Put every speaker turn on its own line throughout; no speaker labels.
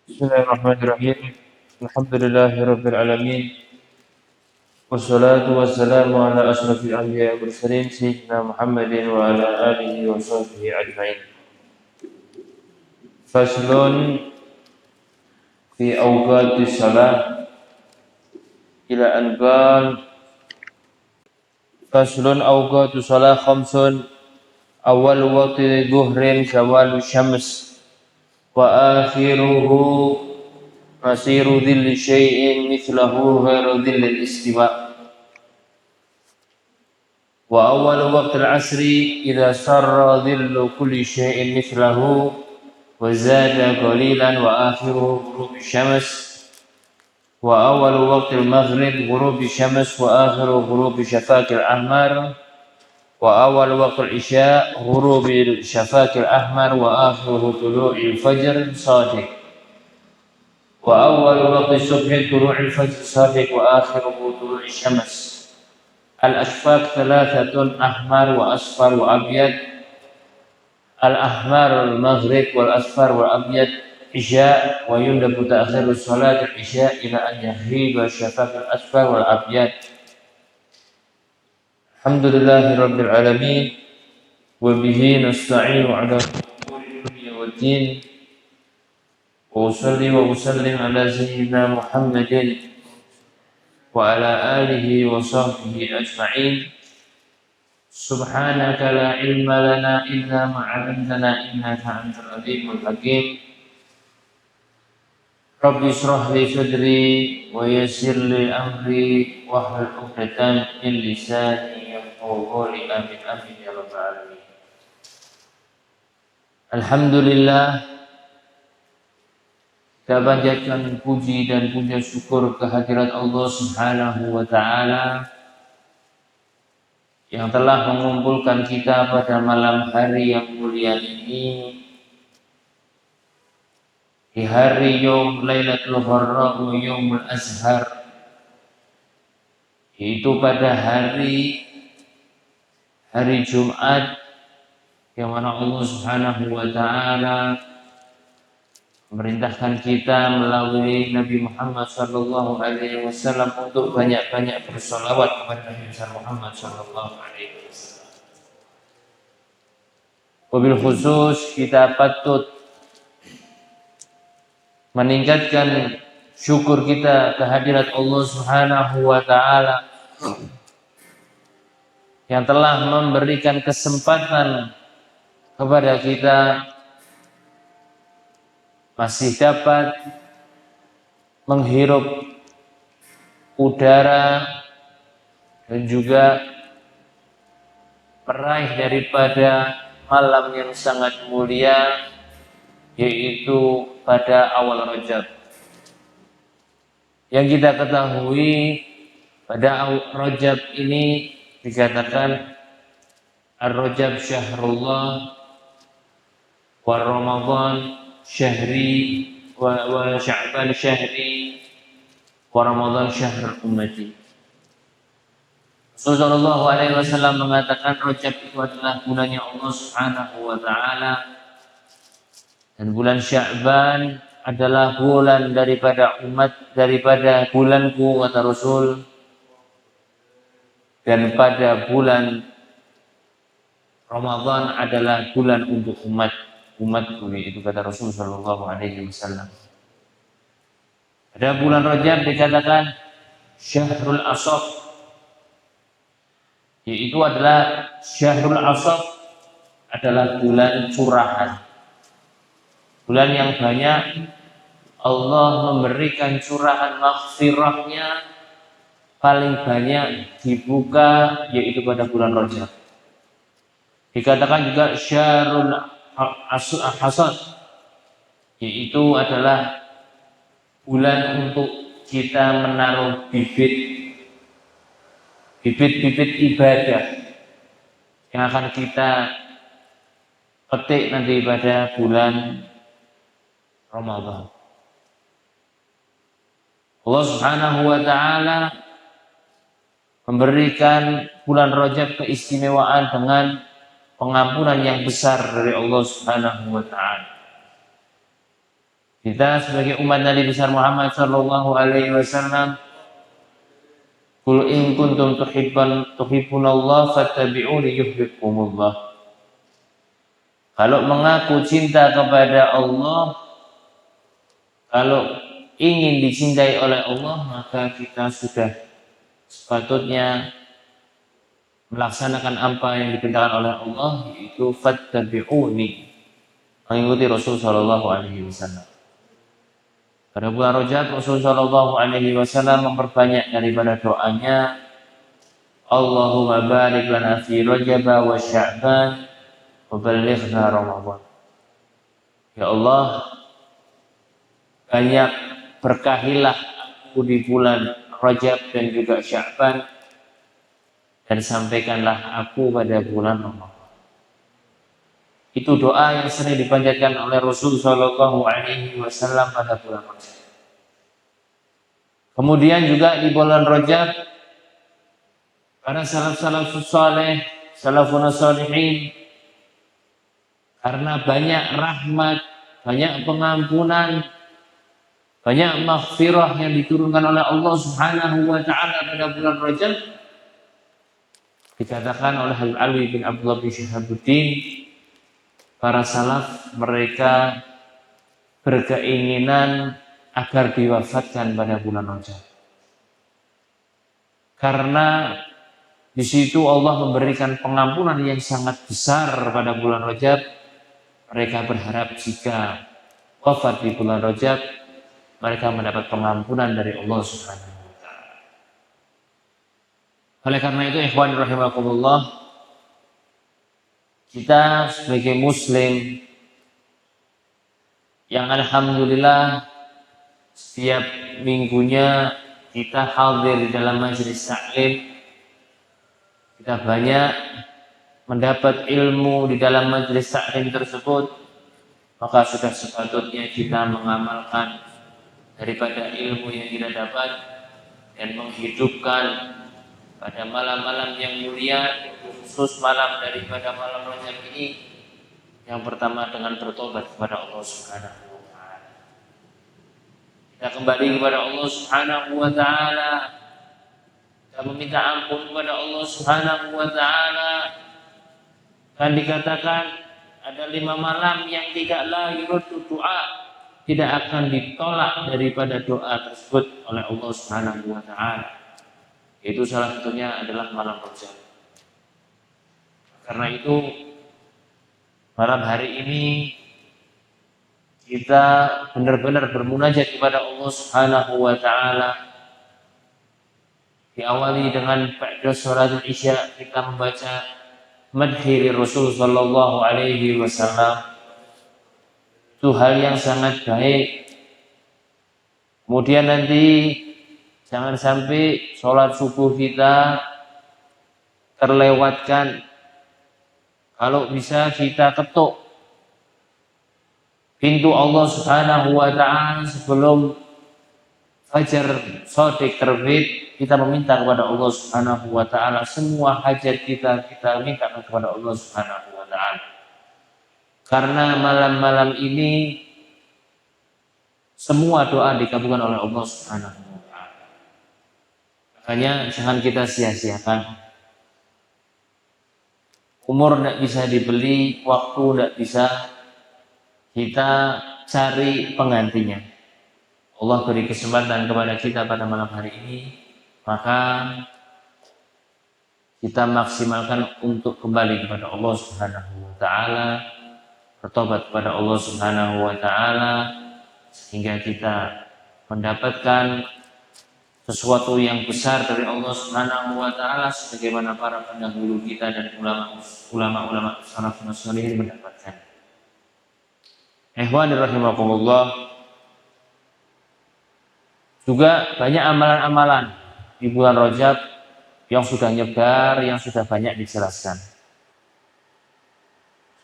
بسم الله الرحمن الرحيم. الحمد لله رب العالمين، والصلاة والسلام على أشرف الأنبياء والمرسلين سيدنا محمد وعلى آله وصحبه أجمعين. فصل في أوقات الصلاة إلى أن قال: فصل أوقات الصلاة خمس: أول وقت ظهر زوال الشمس، وآخره مسير ظل شيء مثله غير ظل الاستواء. وأول وقت العصر إذا سر ظل كل شيء مثله وزاد قليلا وآخره غروب الشمس. وأول وقت المغرب غروب الشمس وآخر غروب شفاق الأحمر. وأول وقت العشاء غروب الشفاق الأحمر وآخره طلوع الفجر الصادق. وأول وقت الصبح طلوع الفجر الصادق وآخره طلوع الشمس. الأشفاق ثلاثة: أحمر وأصفر وأبيض. الأحمر المغرب والأصفر والأبيض عشاء، ويندب تأخير صلاة العشاء إلى أن يغيب الشفاق الأصفر والأبيض. الحمد لله رب العالمين، وبه نستعين على أمور الدنيا والدين، وأصلي وأسلم على سيدنا محمد وعلى آله وصحبه أجمعين. سبحانك لا علم لنا إلا ما علمتنا إنك أنت العليم الحكيم. رب اشرح لي صدري ويسر لي أمري واحلل عقدة من لساني يفقهوا قولي. آمين آمين يا رب العالمين. Alhamdulillah, kita panjatkan puji dan puja syukur kehadirat Allah Subhanahu wa Ta'ala yang telah mengumpulkan kita pada malam hari yang mulia ini, di hari Yom Lailatul Gharra wa Yomul Azhar, yaitu pada hari Jumat, yang mana Allah Subhanahu wa Ta'ala memerintahkan kita melalui Nabi Muhammad sallallahu alaihi wasallam untuk banyak-banyak bersolawat kepada Nabi Muhammad sallallahu alaihi wasallam. Wabil khusus kita patut meningkatkan syukur kita kehadirat Allah Subhanahu wa Ta'ala yang telah memberikan kesempatan kepada kita masih dapat menghirup udara dan juga meraih daripada malam yang sangat mulia, yaitu pada awal Rajab. Yang kita ketahui, pada Rajab ini dikatakan Ar-Rajab syahrullah wa Ramadan syahri wa Sya'ban syahri wa Ramadan syahr ummati. Rasulullah sallallahu alaihi wasallam mengatakan Rajab itu adalah bulannya Allah Subhanahu wa Ta'ala, dan bulan Sya'ban adalah bulan daripada bulanku, kata Rasul, dan pada bulan Ramadan adalah bulan untuk umatku, itu kata Rasul sallallahu alaihi wasallam. Pada bulan Rajab dikatakan Syahrul Asaf, yaitu adalah Syahrul Asaf adalah bulan curahan, bulan yang banyak Allah memberikan curahan maghfirahnya, paling banyak dibuka yaitu pada bulan Rajab. Dikatakan juga Syahrul Hasad, yaitu adalah bulan untuk kita menaruh bibit-bibit ibadah yang akan kita petik nanti pada bulan Ramadan. Allah Subhanahu wa Ta'ala memberikan bulan Rajab keistimewaan dengan pengampunan yang besar dari Allah Subhanahu wa Ta'ala. Kita sebagai umat Nabi besar Muhammad sallallahu alaihi wasallam, qul in kuntum tuhibbunallah fattabi'uni yuhibbukumullah. Kalau mengaku cinta kepada Allah, kalau ingin dicintai oleh Allah, maka kita sudah sepatutnya melaksanakan apa yang diperintahkan oleh Allah, yaitu fattabi'uni, mengikuti Rasul sallallahu alaihi wasallam. Pada bulan Rajab, Rasul sallallahu alaihi wasallam memperbanyak daripada doanya, Allahumma barik lana fi Rajab wa Sya'ban wa ballighna Ramadan. Ya Allah, banyak berkahilah aku di bulan Rajab dan juga Sya'ban, dan sampaikanlah aku pada bulan Ramadan. Itu doa yang sering dipanjatkan oleh Rasul sallallahu alaihi wasallam pada bulan Rajab. Kemudian juga di bulan Rajab, para salaf-salafus saleh, salafun salihin, karena banyak rahmat, banyak pengampunan, banyak maghfirah yang diturunkan oleh Allah Subhanahu wa taala pada bulan Rajab, dikatakan oleh Habib Alwi bin Abdullah bin Syihabuddin, para salaf mereka berkeinginan agar diwafatkan pada bulan Rajab. Karena di situ Allah memberikan pengampunan yang sangat besar pada bulan Rajab. Mereka berharap jika wafat di bulan Rajab, mereka mendapat pengampunan dari Allah Subhanahu wa taala. Oleh karena itu, ikhwan rahimakumullah, kita sebagai muslim yang alhamdulillah setiap minggunya kita hadir di dalam majelis taklim, kita banyak mendapat ilmu di dalam majelis taklim tersebut, maka sudah sepatutnya kita mengamalkan daripada ilmu yang kita dapat dan menghidupkan pada malam-malam yang mulia, khusus malam daripada malam Rajab ini, yang pertama dengan bertobat kepada Allah Subhanahu wa taala. Kita kembali kepada Allah Subhanahu wa taala, kita meminta ampun kepada Allah Subhanahu wa taala. Kan dikatakan ada 5 malam yang tidaklah yuradu doa, tidak akan ditolak daripada doa tersebut oleh Allah Subhanahu wa taala. Itu salah satunya adalah malam Rajab. Karena itu malam hari ini kita benar-benar bermunajat kepada Allah Subhanahu wa taala. Diawali dengan ba'da sholatul Isya kita membaca madhi Rasul sallallahu alaihi wasallam. Itu hal yang sangat baik. Kemudian nanti jangan sampai sholat subuh kita terlewatkan. Kalau bisa kita ketuk pintu Allah Subhanahu wa taala sebelum fajar shadiq terbit, kita meminta kepada Allah Subhanahu wa taala semua hajat kita minta kepada Allah Subhanahu wa taala. Karena malam-malam ini semua doa dikabulkan oleh Allah Subhanahu wa taala. Makanya jangan kita sia-siakan. Umur tidak bisa dibeli, waktu tidak bisa kita cari penggantinya. Allah beri kesempatan kepada kita pada malam hari ini, maka kita maksimalkan untuk kembali kepada Allah Subhanahu wa taala, bertobat kepada Allah Subhanahu wa taala, sehingga kita mendapatkan sesuatu yang besar dari Allah Subhanahu wa taala sebagaimana para pendahulu kita dan ulama-ulama salafun shalihin mendapatkan. Ikhwan rahimakumullah, juga banyak amalan-amalan di bulan Rajab yang sudah nyebar, yang sudah banyak dijelaskan.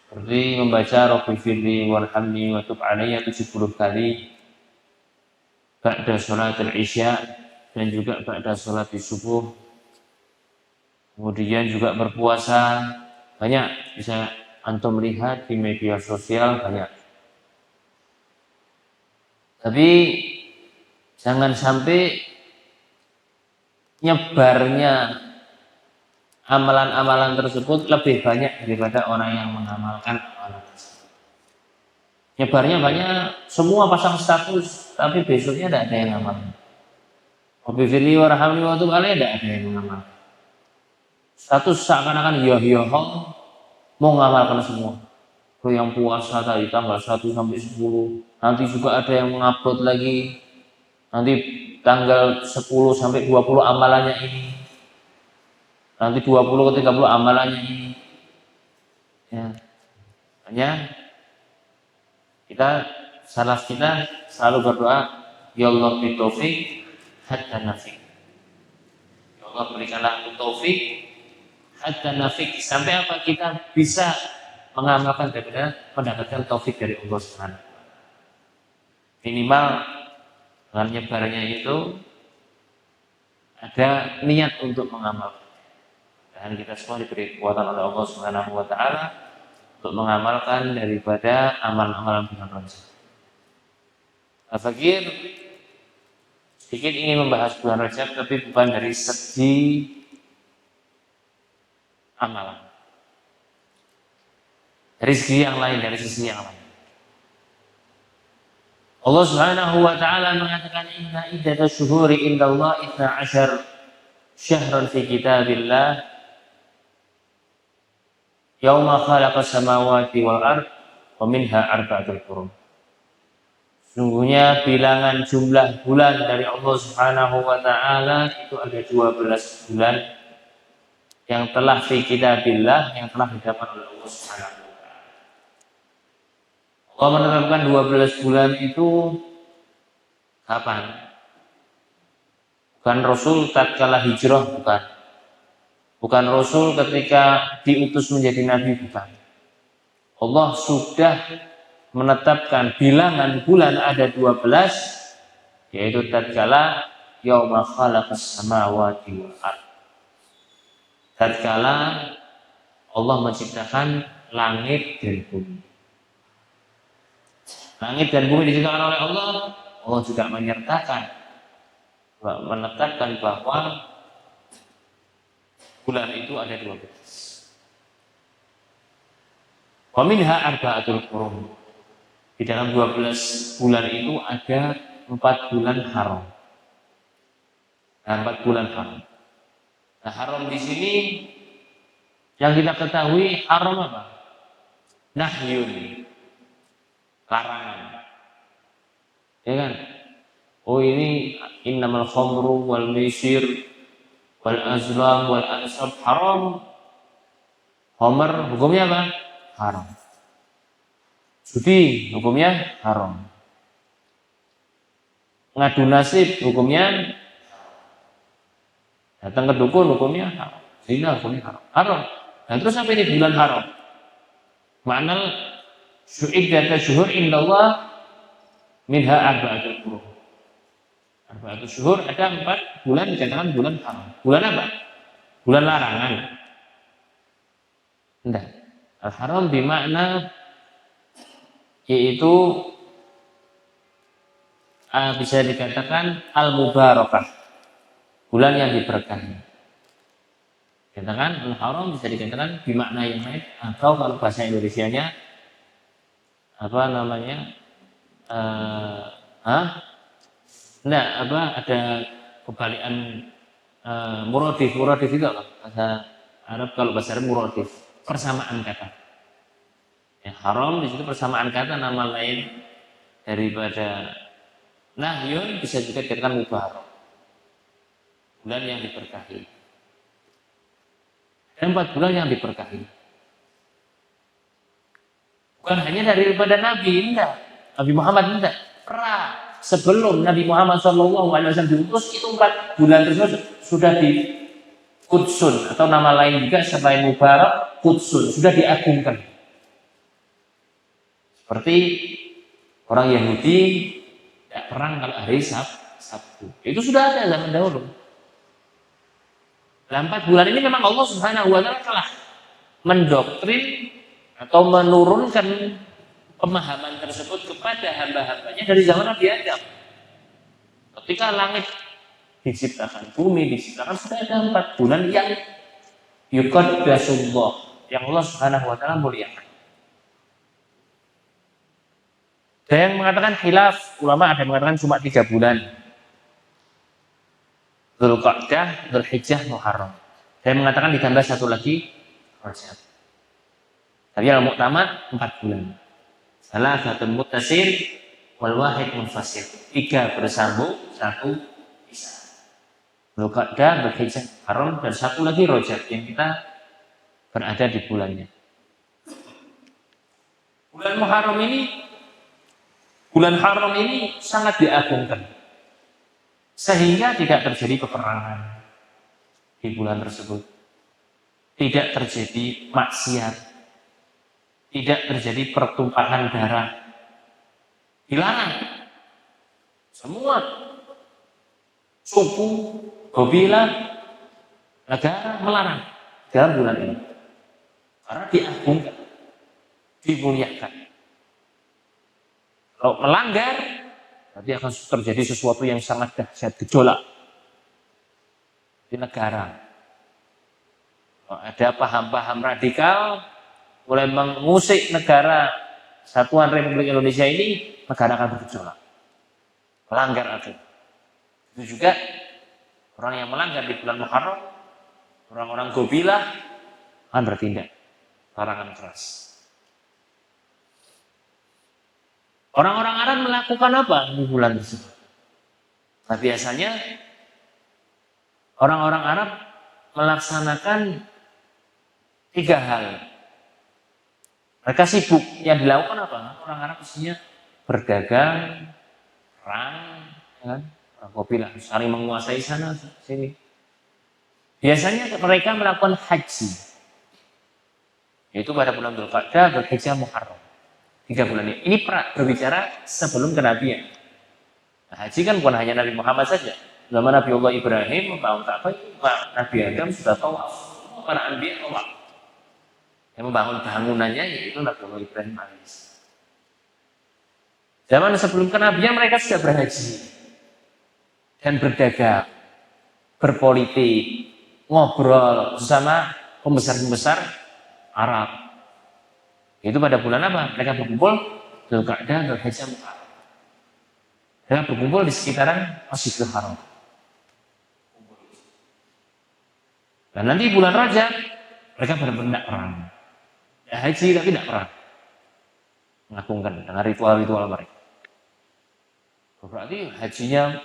Seperti membaca Rabbi firli warhamni wa tub alayya 70 kali ba'da sholatul Isya dan juga ba'da sholat subuh. Kemudian juga berpuasa, banyak bisa antum lihat di media sosial, banyak. Tapi jangan sampai nyebarnya amalan-amalan tersebut lebih banyak daripada orang yang mengamalkan amalan tersebut. Nyebarnya banyak, semua pasang status, tapi besoknya tidak ada yang ngamalkan. Wabi firli warhamni wa tub alaih, tidak ada yang mengamalkan. Status seakan-akan mau ngamalkan semua. Yang puasa tadi tanggal 1 sampai 10, nanti juga ada yang mengupload lagi, nanti tanggal 10 sampai 20 amalannya ini, nanti 20 ke 30 amalannya ini. Ya. Hanya salaf kita selalu berdoa, ya Allah bitaufik hatta nafik. Ya Allah berikanlah taufik hatta nafik, sampai apa kita bisa mengamalkan daripada mendapatkan taufik dari Allah Subhanahu. Minimal dengan nyebarnya itu ada niat untuk mengamalkan. Dan kita semua diberi kekuatan oleh Allah Subhanahu wa taala untuk mengamalkan daripada amalan-amalan bulan Rajab. Al-Fakir sedikit ingin membahas bulan Rajab, tapi bukan dari segi amalan. Dari segi yang lain, dari sisi yang lain. Allah Subhanahu wa taala mengatakan, inna iddatash syuhuri indallah 12 syahran fi kitabillah yauma khalaqas samawati wal ard wa minha arba'atul hurum. Sungguhnya bilangan jumlah bulan dari Allah Subhanahu wa taala itu ada 12 bulan yang telah fi kitabillah, yang telah didapat oleh Allah Subhanahu wa taala. Allah menetapkan 12 bulan itu kapan? Bukan Rasul tatkala hijrah, bukan. Bukan Rasul ketika diutus menjadi nabi, bukan. Allah sudah menetapkan bilangan bulan ada 12, yaitu tatkala yauma khalaqas samawati wal ard. Tatkala Allah menciptakan langit dan bumi. Langit dan bumi diciptakan oleh Allah. Allah juga menetapkan bahwa bulan itu ada 12. Wa minha arba'atul hurum. Di dalam 12 bulan itu ada 4 bulan haram. Nah, 4 bulan haram. Nah, haram di sini yang kita ketahui haram apa? Nahyun. Larangan. Ya kan? Oh, ini innamal khamru wal maisir wal azlam wal ansab haram. Khamr hukumnya apa? Haram. Judi hukumnya haram. Ngadu nasib hukumnya, datang ke dukun hukumnya haram. Zina hukumnya haram. Haram. Nah, terus apa ini bulan haram? Ma'nal syu'iddata syuhur indallah minha arba'atul hurum. Arba'atul syuhur ada 4 bulan dikatakan bulan haram. Bulan apa? Bulan larangan. Enggak. Al-haram bermakna yaitu bisa dikatakan al-mubarakah, bulan yang diberkahi. Dikatakan al-haram bisa dikatakan bermakna yang lain, atau kalau bahasa Indonesianya apa namanya? Ada kebalikan muradif itu apa? Bahasa Arab, kalau bahasa Arab muradif, persamaan kata. Ya, haram di situ persamaan kata, nama lain daripada nahyun bisa juga dikatakan mubarak, bulan yang diberkahi. Dan 4 bulan yang diberkahi. Bukan hanya daripada Nabi, enggak. Nabi Muhammad enggak. Sebelum Nabi Muhammad SAW diutus, itu 4 bulan tersebut sudah di Qudsun, atau nama lain juga selain Mubarak, Qudsun, sudah diagungkan. Seperti orang Yahudi tidak perang kalau hari Sabtu. Itu sudah ada zaman dahulu. Dalam 4 bulan ini memang Allah Subhanahu wa taala telah mendoktrin atau menurunkan pemahaman tersebut kepada hamba-hambanya dari zaman Nabi Adam. Ketika langit diciptakan, bumi diciptakan, sudah ada 4 bulan yang yuqaddasullah, yang Allah Subhanahu wa taala muliakan. Ada yang mengatakan khilaf, ulama ada yang mengatakan cuma 3 bulan. Dzulqa'dah, Dzulhijjah, Muharram. Ada yang mengatakan ditambah 1 lagi Rajab. Tapi yang muktamad 4 bulan. Salah satu muttasil wal wahid munfasil. 3 bersambung, 1 pisah. Dzulqa'dah, Dzulhijjah, Muharram, dan 1 lagi Rajab yang kita berada di bulannya. Bulan haram ini sangat diagungkan, sehingga tidak terjadi peperangan di bulan tersebut, tidak terjadi maksiat, tidak terjadi pertumpahan darah, dilarang. Semua suku, kabilah, negara melarang dalam bulan ini, karena diagungkan, dimuliakan. Kalau melanggar, nanti akan terjadi sesuatu yang sangat dahsyat, gejolak di negara. Ada paham-paham radikal mulai mengusik negara Satuan Republik Indonesia ini, negara akan bergejolak, melanggar aturan. Itu juga orang yang melanggar di bulan Muharram, orang-orang gobilah akan bertindak, larangan keras. Orang-orang Arab melakukan apa di bulan tersebut? Nah, biasanya orang-orang Arab melaksanakan 3 hal. Mereka sibuk. Yang dilakukan apa? Orang Arab biasanya berdagang, perang, kan? Apabila saling menguasai sana sini. Biasanya mereka melakukan haji, yaitu pada bulan Dzulqa'dah, Dzulhijjah, Muharram. 3 bulan ini. Ini berbicara sebelum kenabian. Nah, haji kan bukan hanya Nabi Muhammad saja. Zaman Nabi Allah Ibrahim membangun Ka'bah, Nabi Adam sudah tawaf. Para anbiya tawaf. Yang membangun bangunannya yaitu Nabi Allah Ibrahim AS. Zaman sebelum kenabian mereka sudah berhaji dan berdagang, berpolitik, ngobrol bersama pembesar-pembesar Arab. Itu pada bulan apa? Mereka berkumpul Dzulqa'dah, Dzulhijjah, Muharram. Mereka berkumpul di sekitaran Masjidil Haram. Dan nanti bulan Rajab mereka benar-benar perang. Ya, haji tapi tidak perang. Mengagungkan dengan ritual-ritual mereka. Berarti hajinya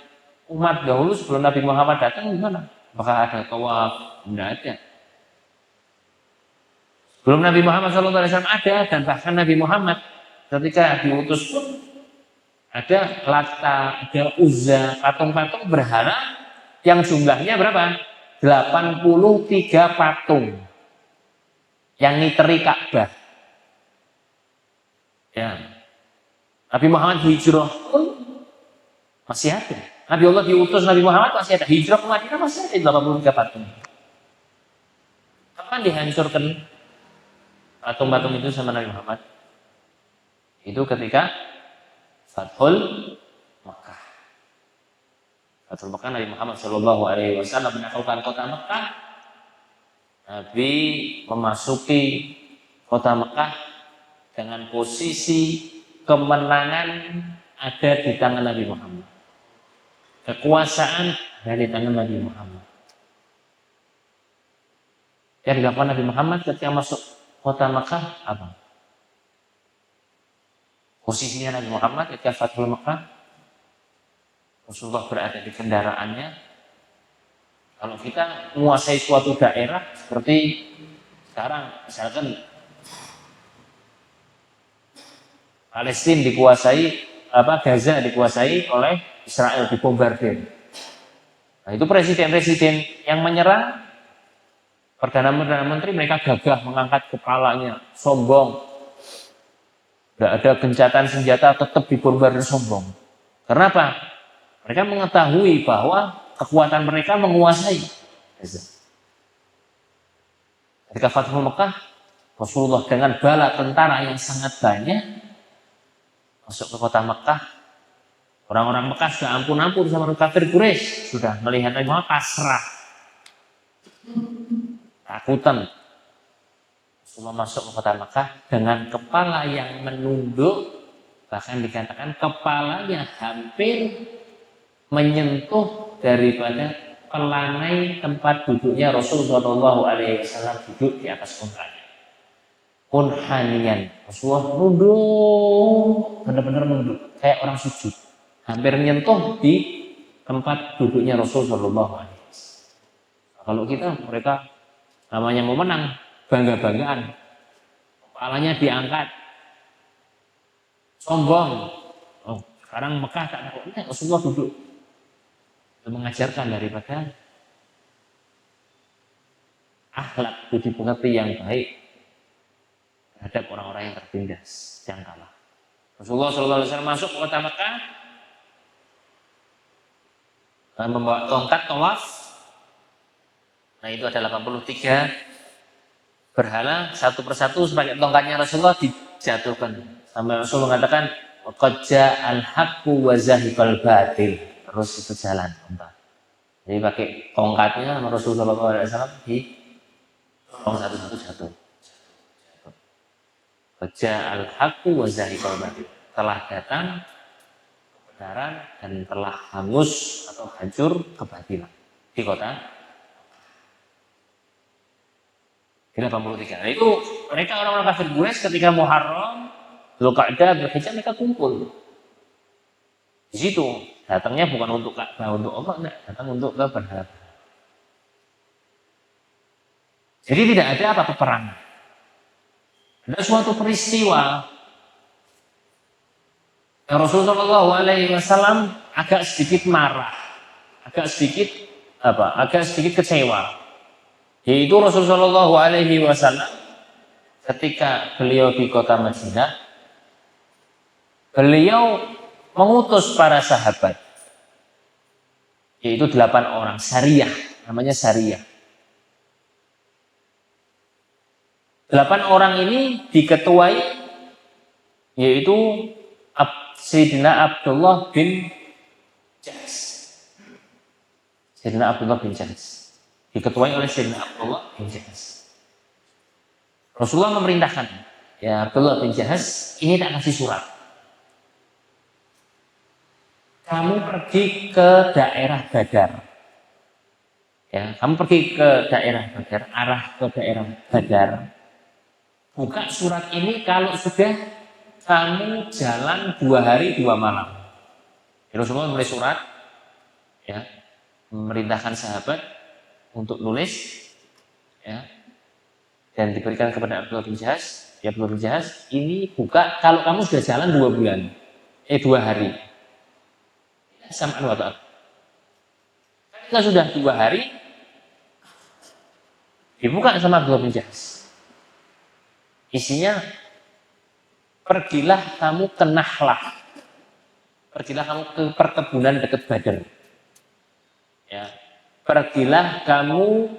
umat dahulu sebelum Nabi Muhammad datang gimana? Apakah ada tawaf? Tidak ada. Belum Nabi Muhammad SAW ada, dan bahkan Nabi Muhammad ketika diutus pun ada Lata, ada Uzza, patung-patung berhala yang jumlahnya berapa? 83 patung yang ngiteri Ka'bah. Ya. Nabi Muhammad hijrah pun masih ada. Nabi Allah diutus Nabi Muhammad masih ada. Hijrah ke Madinah masih ada 83 patung. Kapan dihancurkan patung-patung itu sama Nabi Muhammad? Itu ketika Fathul Makkah. Fathul Makkah, Nabi Muhammad SAW menaklukkan kota Makkah. Nabi memasuki kota Makkah dengan posisi kemenangan ada di tangan Nabi Muhammad. Kekuasaan ada di tangan Nabi Muhammad. Yang dilakukan Nabi Muhammad ketika masuk kota Makkah apa? Posisinya Nabi Muhammad ketika Fathul Makkah, Rasulullah berada di kendaraannya. Kalau kita menguasai suatu daerah seperti sekarang, misalkan Palestina dikuasai, Gaza dikuasai oleh Israel, dibombardir. Nah, itu presiden-presiden yang menyerang, Perdana Menteri mereka gagah mengangkat kepalanya, sombong. Tidak ada gencatan senjata, tetap dibombardir, sombong. Kenapa? Mereka mengetahui bahwa kekuatan mereka menguasai. Ketika Fathul Makkah, Rasulullah dengan bala tentara yang sangat banyak, masuk ke kota Mekah. Orang-orang Mekah sudah ampun-ampun sama kafir Quraisy, sudah melihat Muhammad pasrah, takutan. Rasulullah masuk ke kota Mekah dengan kepala yang menunduk, bahkan dikatakan kepalanya hampir menyentuh daripada pelanai tempat duduknya Rasulullah SAW duduk di atas untanya. Kunhanian, Rasulullah nunduk, benar-benar nunduk, kayak orang sujud, hampir menyentuh di tempat duduknya Rasulullah SAW. Kalau kita, mereka namanya mau menang, bangga-banggaan, kepalanya diangkat, sombong. Oh, sekarang Mekah tak takut, Rasulullah duduk. Itu mengajarkan daripada akhlak budi pekerti yang baik terhadap orang-orang yang tertindas, yang kalah. Rasulullah SAW masuk ke kota Mekah dan membawa tongkat tawaf. Nah, itu ada 83 berhala, satu persatu sebagai tongkatnya Rasulullah dijatuhkan. Sampai Rasul mengatakan, qad ja'al haqqu wa zahifal batil. Terus itu jalan. Jadi pakai tongkatnya sama Rasulullah SAW di tolong satu-satu jatuh. Qad ja'al haqqu wa zahifal batil. Telah datang kebenaran dan telah hangus atau hancur kebatilan di kota 83. Nah, itu mereka orang-orang kafir Quraisy ketika Muharram, Dzulqa'dah, Dzulhijjah mereka kumpul. Di situ datangnya bukan untuk Ka'bah, untuk Allah, enggak, datang untuk ke berhala. Jadi tidak ada apa peperangan. Ada suatu peristiwa Rasulullah SAW agak sedikit marah, agak sedikit kecewa. Yaitu Rasulullah SAW ketika beliau di kota Madinah, beliau mengutus para sahabat, yaitu 8 orang, Sariyah, namanya Sariyah. 8 orang ini diketuai, yaitu Sayyidina Abdullah bin Jahsh. Sayyidina Abdullah bin Jahsh diketuai oleh Sayyidina Abdullah bin Jahsh. Rasulullah memerintahkan, ya Abdullah bin Jahsh, ini tak kasih surat. Kamu pergi ke daerah Badar. Ya, kamu pergi ke daerah Badar, arah ke daerah Badar. Buka surat ini kalau sudah kamu jalan 2 hari 2 malam. Rasulullah menulis surat, ya, memerintahkan sahabat untuk nulis, ya, dan diberikan kepada Abdullah bin Jahsh. Ya Abdullah bin Jahsh, ini buka kalau kamu sudah jalan 2 bulan, 2 hari. Sam'an wa ta'at. Ketika sudah 2 hari, dibuka sama Abdullah bin Jahsh. Isinya, pergilah kamu ke Nahlah. Pergilah kamu ke perkebunan dekat Badar. Ya. Pergilah kamu.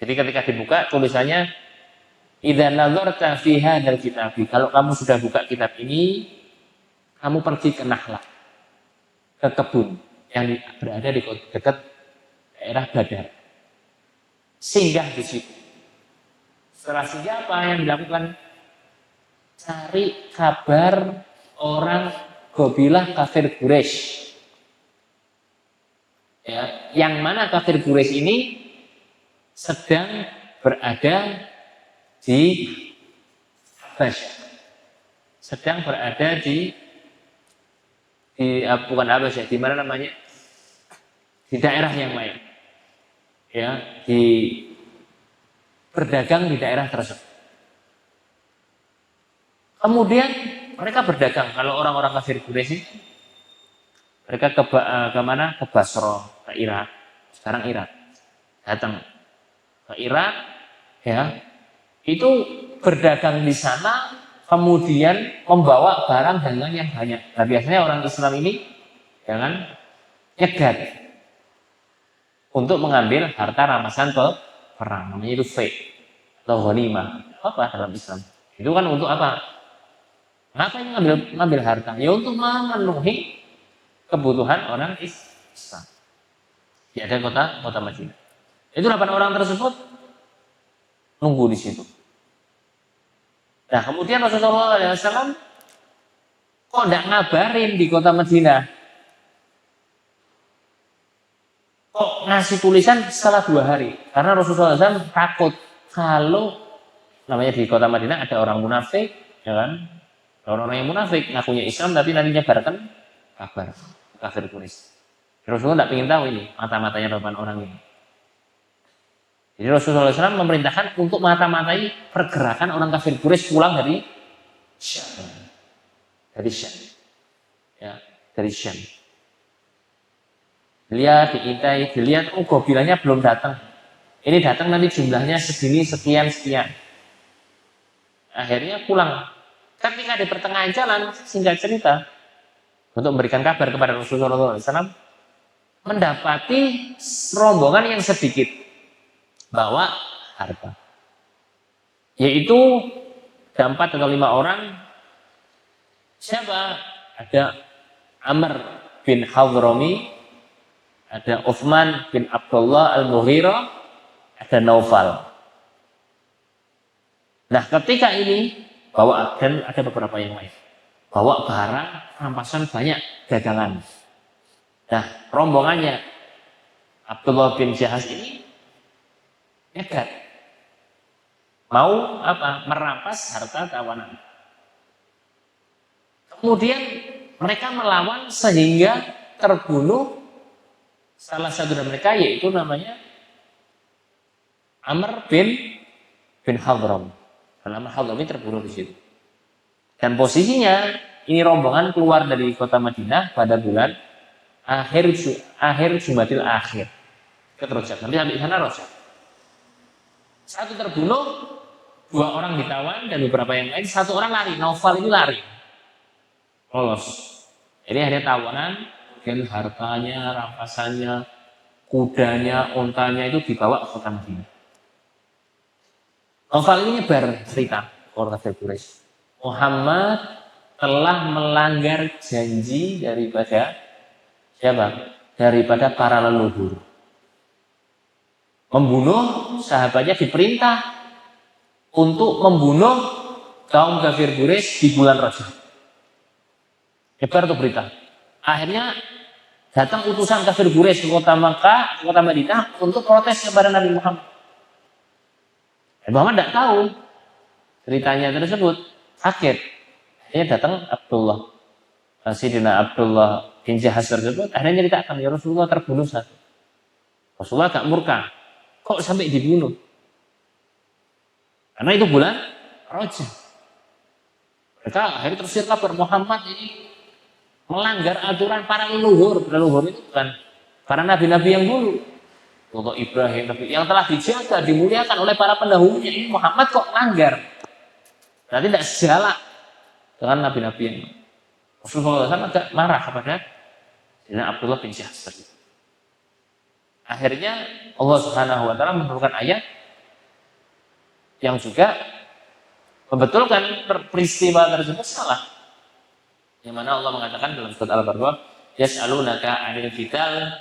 Jadi ketika dibuka tulisannya, idza nazarta fi hadzal kitab. Kalau kamu sudah buka kitab ini, kamu pergi ke Nahlah, ke kebun yang berada di dekat daerah Badar. Singgah di situ. Setelah singgah apa yang dilakukan? Cari kabar orang Qabilah kafir Quraisy. Ya, yang mana kafir Quraisy ini sedang berada di Habasyah. Sedang berada di bukan Habasyah, di mana namanya? Di daerah yang lain. Ya, berdagang di daerah tersebut. Kemudian mereka berdagang. Kalau orang-orang kafir Quraisy, mereka ke mana? Ke Basra, ke Irak. Sekarang Irak. Datang ke Irak, ya. Itu berdagang di sana, kemudian membawa barang dagangan yang banyak. Nah, biasanya orang Islam ini jangan nyegat untuk mengambil harta rampasan perang. Namanya itu fake atau ghanimah. Apa dalam Islam? Itu kan untuk apa? Ngapain ngambil harta? Ya untuk memenuhi kebutuhan orang Islam. Ya ada kota Madinah. Itu 8 orang tersebut nunggu di situ. Nah kemudian Rasulullah SAW kok tidak ngabarin di kota Madinah? Kok ngasih tulisan setelah 2 hari? Karena Rasulullah SAW takut kalau namanya di kota Madinah ada orang munafik, ya kan? Orang-orang yang munafik ngakunya Islam tapi nanti nyebarkan kabar kafir Quraisy. Rasulullah tidak ingin tahu ini mata-matanya 8 orang ini. Jadi Rasulullah SAW memerintahkan untuk mata-matai pergerakan orang kafir Quraisy pulang dari Syam. Dari Syam. Ya, dari Syam. Dilihat, diintai, dilihat, oh gobilannya belum datang. Ini datang nanti jumlahnya segini, sekian. Akhirnya pulang. Ketika di pertengahan jalan, singkat cerita, untuk memberikan kabar kepada Rasulullah SAW, mendapati rombongan yang sedikit bawa harta. Yaitu ada 4 atau 5 orang. Siapa? Ada Amr bin Hadrami, ada Uthman bin Abdullah al-Mughirah, ada Naufal. Nah ketika ini bawa, dan ada beberapa yang lain, bawa barang rampasan banyak dagangan. Nah rombongannya Abdullah bin Jahaz ini nekat mau apa? Merampas harta tawanan. Kemudian mereka melawan sehingga terbunuh salah satu dari mereka, yaitu namanya Amr bin Hadram. Dan Amr Hadram ini terbunuh di situ. Dan posisinya ini rombongan keluar dari kota Madinah pada bulan akhir Jumadil Akhir. Ke Rajab. Nanti sampai sana Rajab. Satu terbunuh, 2 orang ditawan, dan beberapa yang lain, 1 orang lari. Naufal ini lari. Lolos. Jadi ada tawanan, kemudian hartanya, rampasannya, kudanya, ontanya itu dibawa ke kota Madinah. Naufal ini nyebar cerita orang kafir Quraisy. Muhammad telah melanggar janji daripada siapa? Daripada para leluhur. Membunuh sahabatnya, diperintah untuk membunuh kaum kafir Quraisy di bulan Rajab. Nyebar tuh berita. Akhirnya datang utusan kafir Quraisy ke kota Makkah, ke kota Madinah untuk protes kepada Nabi Muhammad. Dan Muhammad tidak tahu ceritanya tersebut, kaget. Akhirnya datang Sayyidina Abdullah bin Jahaz tersebut. Akhirnya ceritakan, ya Rasulullah terbunuh satu. Rasulullah agak murka. Kok sampai dibunuh? Karena itu bulan Rajab. Mereka akhirnya tersiar kabar Muhammad ini melanggar aturan para leluhur. Leluhur itu bukan para nabi-nabi yang dulu. Untuk Ibrahim, yang telah dijaga, dimuliakan oleh para pendahulunya. Ini Muhammad kok melanggar? Berarti tidak sejalan dengan nabi-nabi yang Rasulullah SAW agak marah kepada Sayyidina Abdullah bin Jahaz. Akhirnya Allah Subhanahu wa taala menurunkan ayat yang juga membetulkan peristiwa tersebut salah. Yang mana Allah mengatakan dalam surat Al-Baqarah, yas'alunaka 'anil qital,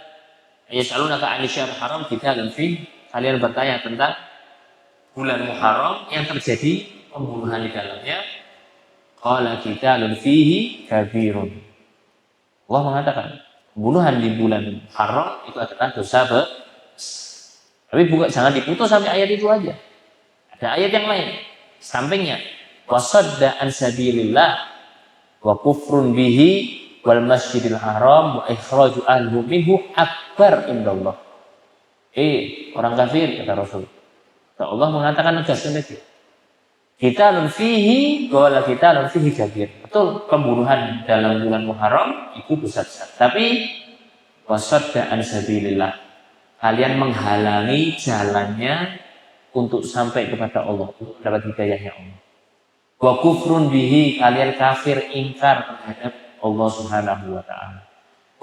yas'alunaka 'anil syahril haram qitalun fi. Kalian bertanya tentang bulan Muharram yang terjadi pembunuhan di dalamnya. Qala qitalun fihi kabirun. Allah mengatakan pembunuhan di bulan Haram itu adalah dosa besar. Tapi jangan diputus sampai ayat itu aja. Ada ayat yang lain sampingnya. Wasadda an sabilillah wa kufrun bihi wal masjidil haram wa ikhraju ahlihi minhu akbar indallah. Orang kafir, kata Rasul. Allah mengatakan negaskan itu. Qitalun fihi wa qitalun fihi kabir. Betul, pembunuhan dalam bulan Muharram itu dosa besar. Tapi wasadda an sabilillah, kalian menghalangi jalannya untuk sampai kepada Allah, untuk dapat hidayahnya Allah. Wa kufrun bihi, kalian kafir ingkar terhadap Allah Subhanahu wa taala.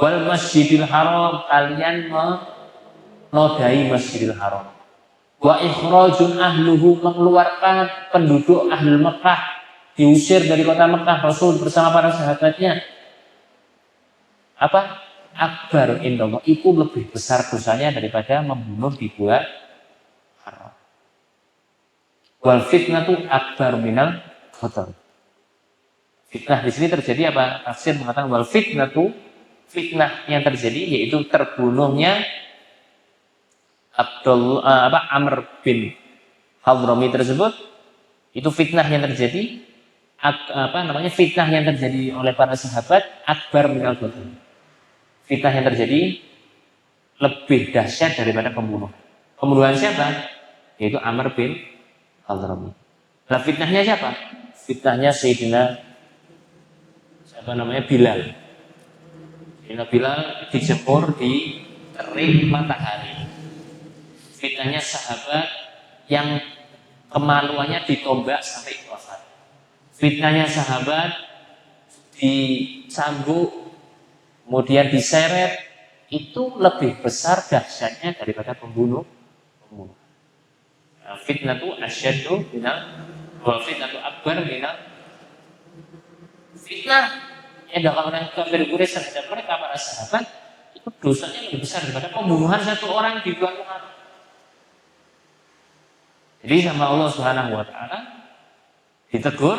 Wal masjidil haram, kalian menodai Masjidil Haram. Wa ikhrajun ahluhu, mengeluarkan penduduk Ahlul Mekah diusir dari kota Mekah, Rasul bersama para sahabatnya. Apa? Akbar indallah, itu lebih besar dosanya daripada membunuh di bulan haram. Wal fitnatu akbar minal qatl. Fitnah di sini terjadi apa? Tafsir mengatakan wal fitnatu, fitnah yang terjadi yaitu terbunuhnya Amr bin Hadrami tersebut. Itu fitnah yang terjadi, fitnah yang terjadi oleh para sahabat akbar minal qatl. Fitnah yang terjadi lebih dahsyat daripada pembunuhan. Pembunuhan siapa? Yaitu Amr bin Hadrami. Nah, fitnahnya siapa? Fitnahnya Sayyidina Bilal. Sayyidina Bilal dijemur di terik matahari. Fitnahnya sahabat yang kemaluannya ditombak sampai wafat. Fitnahnya sahabat dicambuk, kemudian diseret, itu lebih besar dahsyatnya daripada pembunuh. Fitnah itu asyaddu minal wa fitnatu akbar minal. Fitnah yang dilakukan orang kafir Quraisy terhadap mereka para sahabat itu dosanya lebih besar daripada pembunuhan satu orang di bulan Muharram. Jadi sama Allah Subhanahu wa taala ditegur,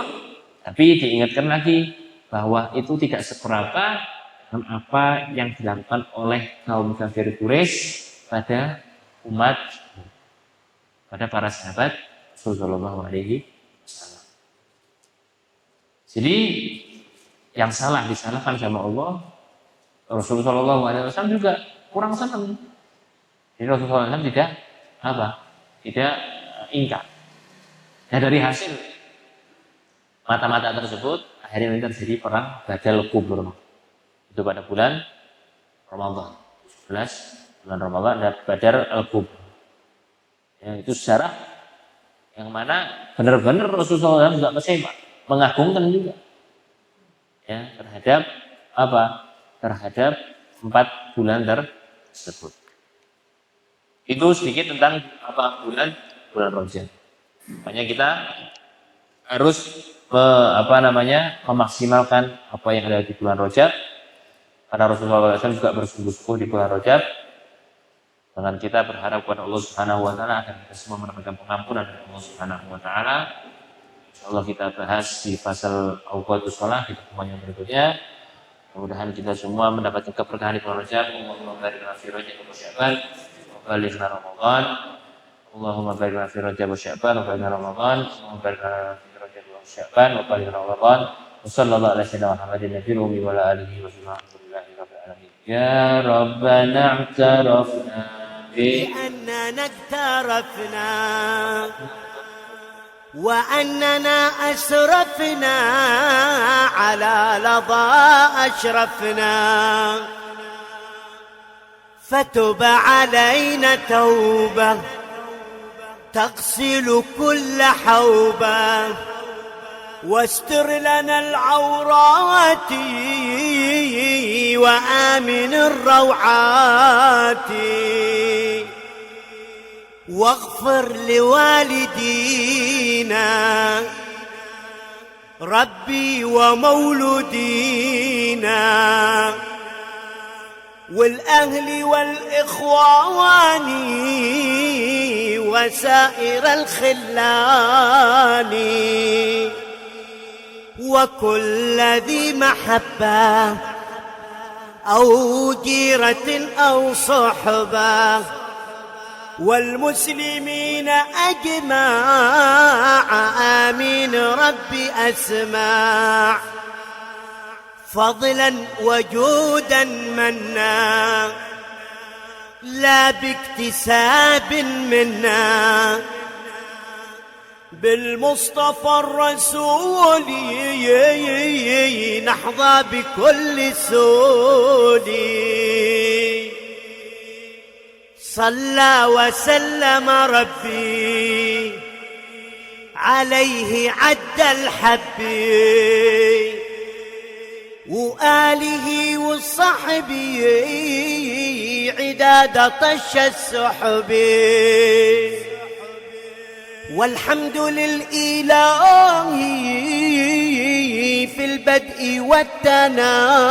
tapi diingatkan lagi bahwa itu tidak seberapa dengan apa yang dilakukan oleh kaum kafir Quraisy pada umat, pada para sahabat Rasulullah SAW. Jadi yang salah disalahkan sama Allah, Rasulullah SAW juga kurang senang. Jadi Rasulullah SAW tidak ingkar. Nah, dari hasil mata-mata tersebut akhirnya terjadi perang Badal Kubur. Itu pada bulan Ramadan, 11 bulan Ramadan ada Badar Al-Kubur. Ya, itu sejarah yang mana benar-benar Rasulullah SAW juga kecewa, mengagungkan juga ya terhadap 4 bulan tersebut. Itu sedikit tentang bulan Rajab. Makanya kita harus memaksimalkan apa yang ada di bulan Rajab. Karena Rasulullah SAW juga bersungguh-sungguh di bulan Rajab. Dengan kita berharap kepada Allah Subhanahu wa taala agar kita semua mendapatkan pengampunan dari Allah Subhanahu wa taala. Insyaallah kita bahas di fasal Awqatus Shalah di pertemuan yang berikutnya. Mudah-mudahan kita semua mendapatkan keberkahan di bulan Rajab. Allahumma barik lana fi Rajab wa Sya'ban wa balighna Ramadan. Allahumma barik lana fi Rajab wa Sya'ban wa balighna Ramadan. Allahumma barik lana fi Rajab wa Sya'ban wa balighna Ramadan. Sallallahu alaihi wa sallam Muhammadin nabiyil ummi wa ala alihi wa sahbihi alhamdulillahi rabbil alamin. Ya Rabbana i'tarafna
بأننا اقترفنا وأننا أسرفنا على لظى أشرفنا فتب علينا توبة تغسل كل حوبة واستر لنا العورات وآمن الروعات واغفر لوالدينا ربي ومولودينا والأهل والإخوان وسائر الخلان وكل ذي محبة أو جيرة أو صحبة والمسلمين أجمع آمين ربي أسمع فضلا وجودا منا لا باكتساب منا بالمصطفى الرسول نحظى بكل سول صلى وسلم ربي عليه عد الحبي وآله وصحبه عداد طش السحب والحمد للإله في البدء والتناهي